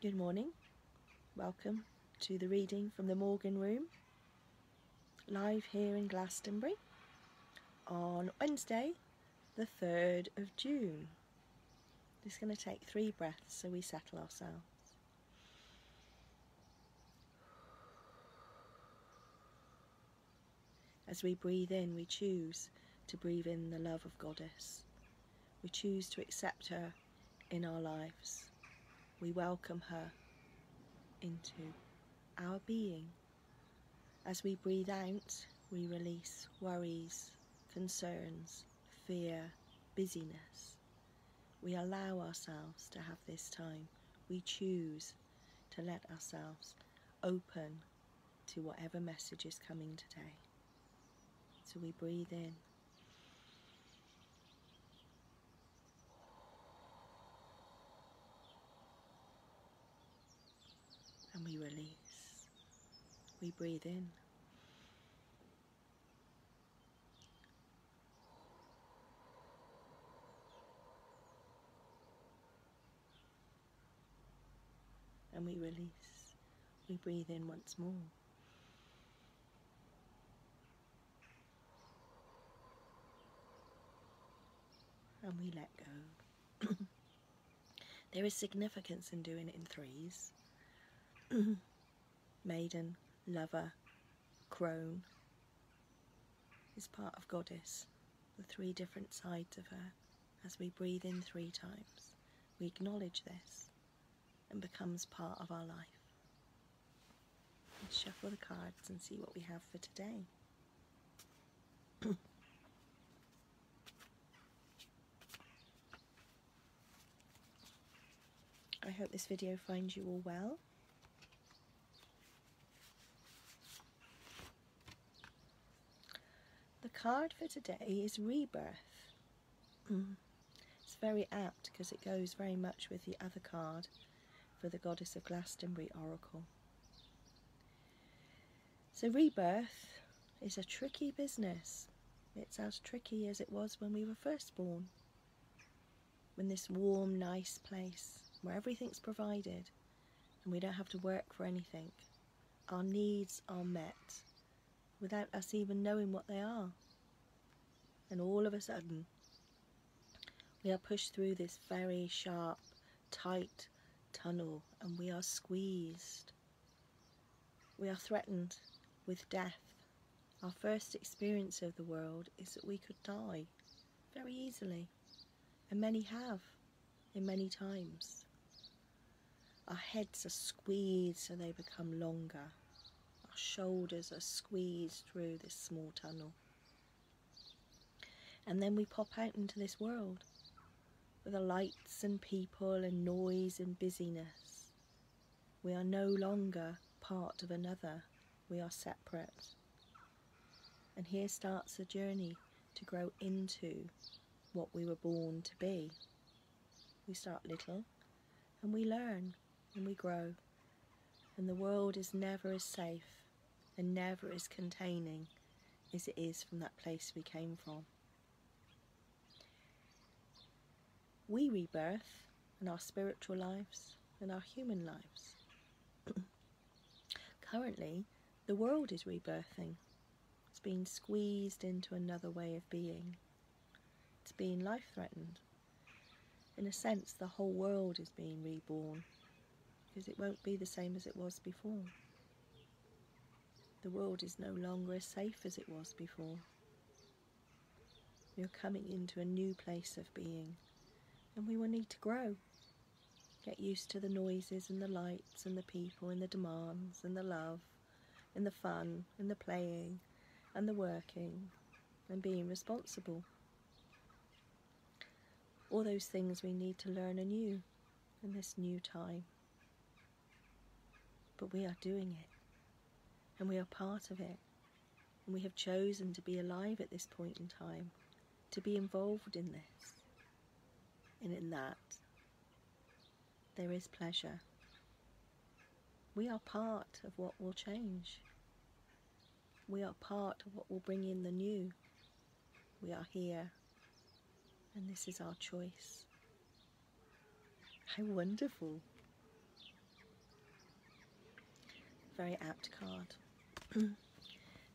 Good morning, welcome to the reading from the Morgan Room, live here in Glastonbury on Wednesday the 3rd of June. Just going to take 3 breaths so we settle ourselves. As we breathe in, we choose to breathe in the love of Goddess. We choose to accept her in our lives. We welcome her into our being. As we breathe out, we release worries, concerns, fear, busyness. We allow ourselves to have this time. We choose to let ourselves open to whatever message is coming today. So we breathe in. And we release. We breathe in. And we release. We breathe in once more. And we let go. There is significance in doing it in 3s. Maiden, lover, crone is part of Goddess, the 3 different sides of her. As we breathe in 3 times, we acknowledge this and becomes part of our life. Let's shuffle the cards and see what we have for today. I hope this video finds you all well. The card for today is Rebirth. It's very apt because it goes very much with the other card for the Goddess of Glastonbury Oracle. So rebirth is a tricky business. It's as tricky as it was when we were first born. In this warm, nice place where everything's provided and we don't have to work for anything. Our needs are met without us even knowing what they are. And all of a sudden, we are pushed through this very sharp, tight tunnel and we are squeezed. We are threatened with death. Our first experience of the world is that we could die very easily. And many have, in many times. Our heads are squeezed so they become longer. Our shoulders are squeezed through this small tunnel. And then we pop out into this world with the lights and people and noise and busyness. We are no longer part of another. We are separate. And here starts the journey to grow into what we were born to be. We start little and we learn and we grow, and the world is never as safe and never as containing as it is from that place we came from. We rebirth in our spiritual lives and our human lives. Currently, the world is rebirthing. It's being squeezed into another way of being. It's being life-threatened. In a sense, the whole world is being reborn, because it won't be the same as it was before. The world is no longer as safe as it was before. We are coming into a new place of being, and we will need to grow. Get used to the noises and the lights and the people and the demands and the love and the fun and the playing and the working and being responsible. All those things we need to learn anew in this new time. But we are doing it, and we are part of it, and we have chosen to be alive at this point in time, to be involved in this, and in that there is pleasure. We are part of what will change. We are part of what will bring in the new. We are here, and this is our choice. How wonderful! very apt card.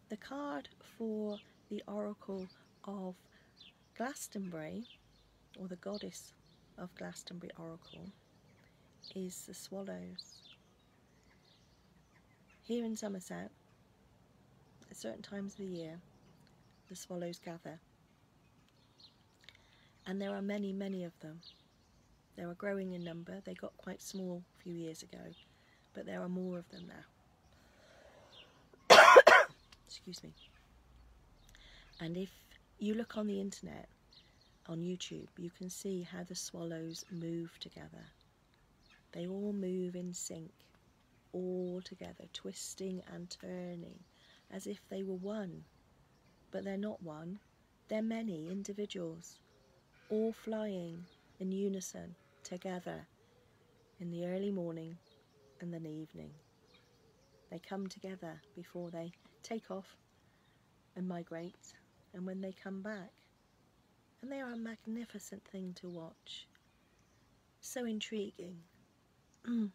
The card for the Oracle of Glastonbury, or the goddess of Glastonbury Oracle, is the swallows. Here in Somerset, at certain times of the year, the swallows gather. And there are many, many of them. They are growing in number. They got quite small a few years ago, but there are more of them now. Excuse me. And if you look on the internet, on YouTube, you can see how the swallows move together. They all move in sync, all together, twisting and turning, as if they were one. But they're not one. They're many individuals, all flying in unison together in the early morning and then the evening. They come together before they take off and migrate, and when they come back. And they are a magnificent thing to watch. So intriguing. You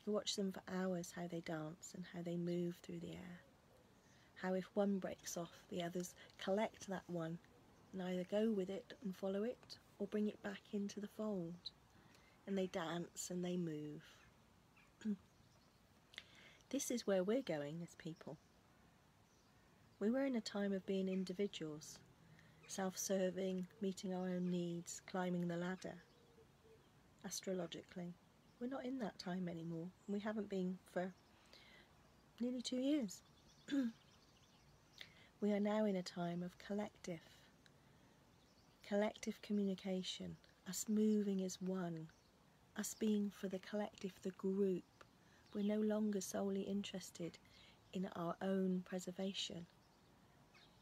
watch them for hours, how they dance and how they move through the air. How if one breaks off, the others collect that one and either go with it and follow it or bring it back into the fold. And they dance and they move. This is where we're going as people. We were in a time of being individuals, self-serving, meeting our own needs, climbing the ladder. Astrologically, we're not in that time anymore. We haven't been for nearly 2 years. We are now in a time of collective communication, us moving as one, us being for the collective, the group. We're no longer solely interested in our own preservation.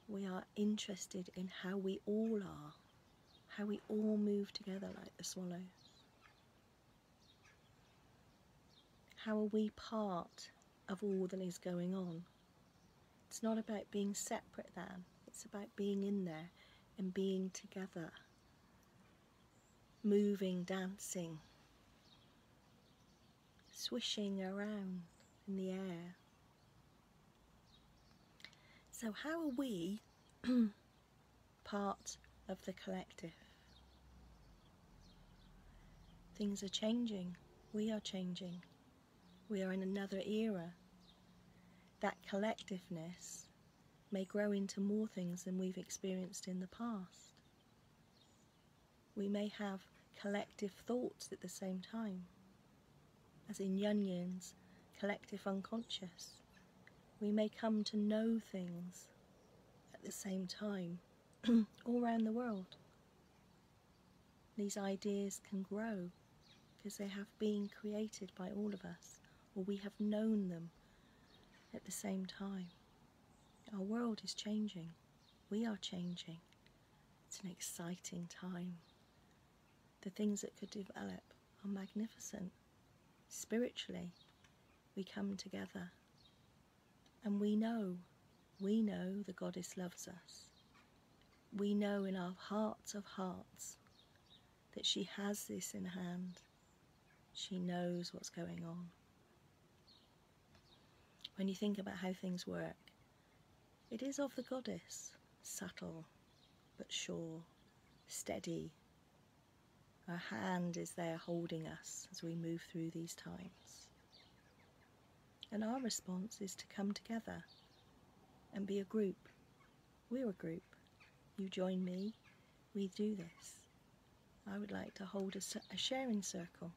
We are interested in how we all are, how we all move together like the swallows. How are we part of all that is going on? It's not about being separate than, it's about being in there and being together. Moving, dancing, swishing around in the air. So how are we part of the collective? Things are changing. We are changing. We are in another era. That collectiveness may grow into more things than we've experienced in the past. We may have collective thoughts at the same time, as in Yunyun's collective unconscious. We may come to know things at the same time, all around the world. These ideas can grow because they have been created by all of us, or we have known them at the same time. Our world is changing. We are changing. It's an exciting time. The things that could develop are magnificent. Spiritually, we come together. And we know the goddess loves us. We know in our hearts of hearts that she has this in hand. She knows what's going on. When you think about how things work, it is of the goddess, subtle but sure, steady. Her hand is there holding us as we move through these times. And our response is to come together and be a group. We're a group. You join me, we do this. I would like to hold a sharing circle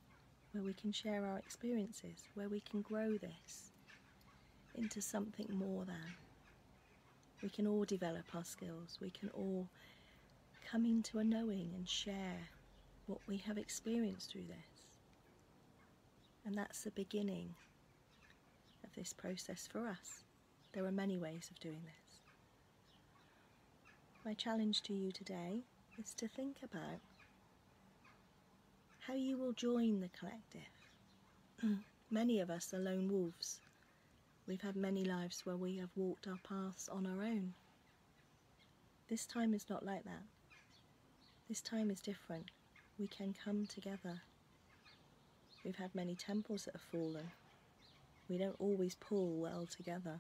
where we can share our experiences, where we can grow this into something more than. We can all develop our skills. We can all come into a knowing and share what we have experienced through this. And that's the beginning of this process for us. There are many ways of doing this. My challenge to you today is to think about how you will join the collective. Many of us are lone wolves. We've had many lives where we have walked our paths on our own. This time is not like that. This time is different. We can come together. We've had many temples that have fallen. We don't always pull well together.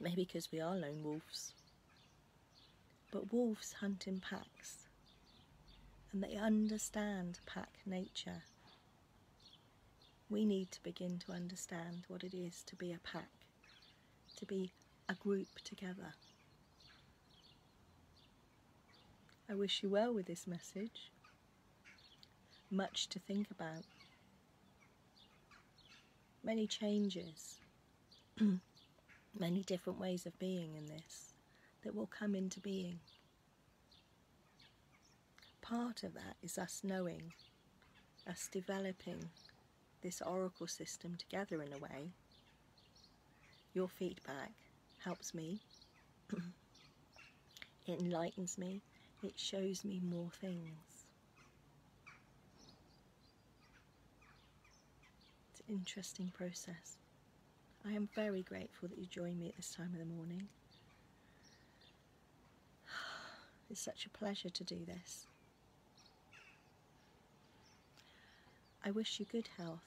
Maybe because we are lone wolves. But wolves hunt in packs, and they understand pack nature. We need to begin to understand what it is to be a pack, to be a group together. I wish you well with this message. Much to think about. Many changes, many different ways of being in this that will come into being. Part of that is us knowing, us developing this oracle system together in a way. Your feedback helps me, it enlightens me, it shows me more things. It's an interesting process. I am very grateful that you join me at this time of the morning. It's such a pleasure to do this. I wish you good health.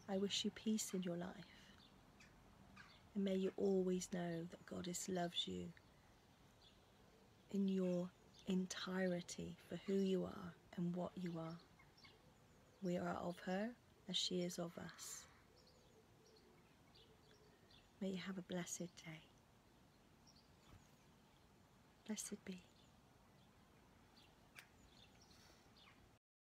I wish you peace in your life. And may you always know that Goddess loves you in your entirety for who you are and what you are. We are of her as she is of us. May you have a blessed day. Blessed be.